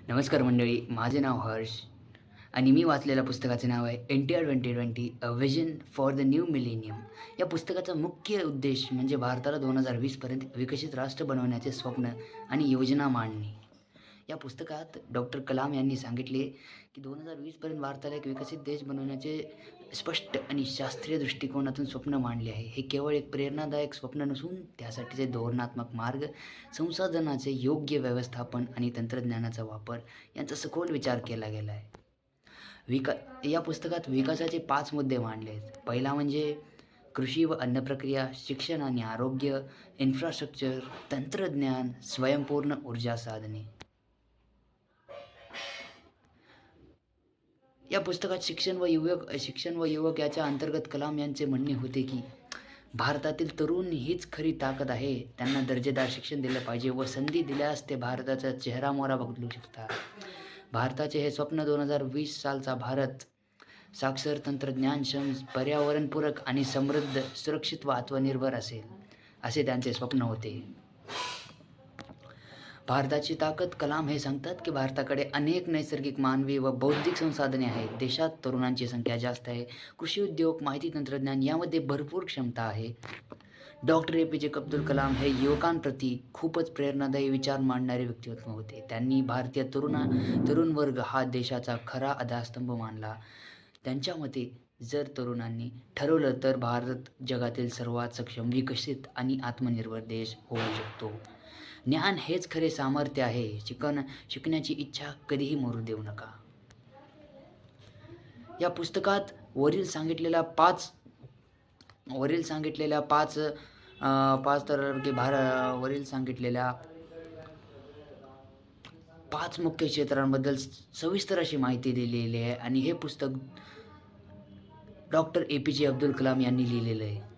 नमस्कार मंडळी, माझे नाव हर्ष आणि मी वाचलेल्या पुस्तकाचे नाव आहे NTR 2020 a vision for the new millennium. या पुस्तकाचा मुख्य उद्देश म्हणजे भारताला 2020 पर्यंत विकसित राष्ट्र बनवण्याचे स्वप्न आणि योजना मांडणे. या पुस्तकात डॉक्टर कलाम यांनी सांगितले की 2020 पर्यंत भारताला एक विकसित देश बनवण्याचे स्पष्ट आणि शास्त्रीय दृष्टिकोनातून स्वप्न मांडले आहे. हे केवळ एक प्रेरणादायक स्वप्न नसून त्यासाठीचे धोरणात्मक मार्ग, संसाधनाचे योग्य व्यवस्थापन आणि तंत्रज्ञानाचा वापर यांचा सखोल विचार केला गेला आहे. विका या पुस्तकात विकासाचे 5 मुद्दे मांडले आहेत. पहिला म्हणजे कृषी व अन्न प्रक्रिया, शिक्षण आणि आरोग्य, इन्फ्रास्ट्रक्चर, तंत्रज्ञान, स्वयंपूर्ण ऊर्जा साधने. या पुस्तकात शिक्षण व युवक याच्या अंतर्गत कलाम यांचे म्हणणे होते की भारतातील तरुण हीच खरी ताकद आहे. त्यांना दर्जेदार शिक्षण दिलं पाहिजे व संधी दिल्यास ते भारताचा चेहरामोहरा बदलू शकतात. भारताचे हे स्वप्न 2020 सालचा भारत साक्षर, तंत्रज्ञानक्षम, पर्यावरणपूरक आणि समृद्ध, सुरक्षित व आत्मनिर्भर असेल, असे त्यांचे स्वप्न होते. भारताची ताकद कलाम हे सांगतात की भारताकडे अनेक नैसर्गिक, मानवी व बौद्धिक संसाधने आहेत. देशात तरुणांची संख्या जास्त आहे. कृषी उद्योग, माहिती तंत्रज्ञान यामध्ये भरपूर क्षमता आहे. डॉक्टर APJ अब्दुल कलाम हे युवकांप्रती खूपच प्रेरणादायी विचार मांडणारे व्यक्तिमत्व होते. त्यांनी भारतीय तरुण वर्ग हा देशाचा खरा आधारस्तंभ मानला. त्यांच्या मते जर तरुणांनी ठरवलं तर भारत जगातील सर्वात सक्षम, विकसित आणि आत्मनिर्भर देश होऊ शकतो. ज्ञान हेच खरे सामर्थ्य आहे. शिकण्याची इच्छा कधीही मरू देऊ नका. या पुस्तकात वरील सांगितलेल्या पाच मुख्य क्षेत्रांबद्दल सविस्तर अशी माहिती दिलेली आहे आणि हे पुस्तक डॉक्टर APJ अब्दुल कलाम यांनी लिहिलेलं आहे.